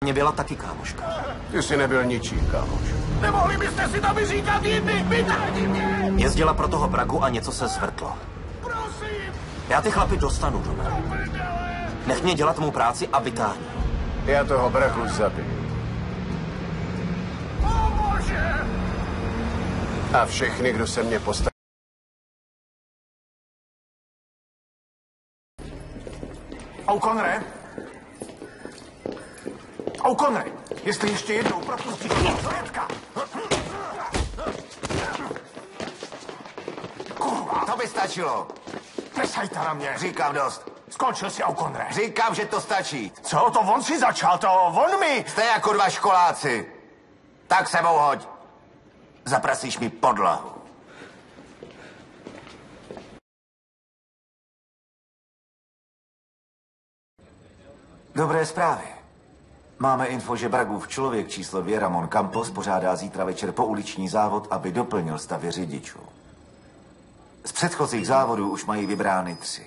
Mě byla taky kámoška. Ty jsi nebyl ničí kámoš. Nemohli byste si to vyříkat jindy? Vydání mě! Jezdila pro toho Bragu a něco se zvrtlo. Prosím! Já ty chlapy dostanu, Romero. Nech mě dělat mou práci a vytáhni. Já toho Bragu zabiju. O bože! A všechny, kdo se mě postaví. O'Connore? O'Connore, jestli ještě jednou propustíš svědka. Kurva, To by stačilo. nesajte na mě. Říkám dost. Skončil si, O'Connore. Říkám, že to stačí. Co? To on si začal, to on mi. Jste jako dva školáci. Tak sebou hoď. Zaprasíš mi podlahu. Dobré zprávy. Máme info, že Bragův člověk číslo 2 Ramon Campos pořádá zítra večer pouliční závod, aby doplnil stavy řidičů. Z předchozích závodů už mají vybrány 3.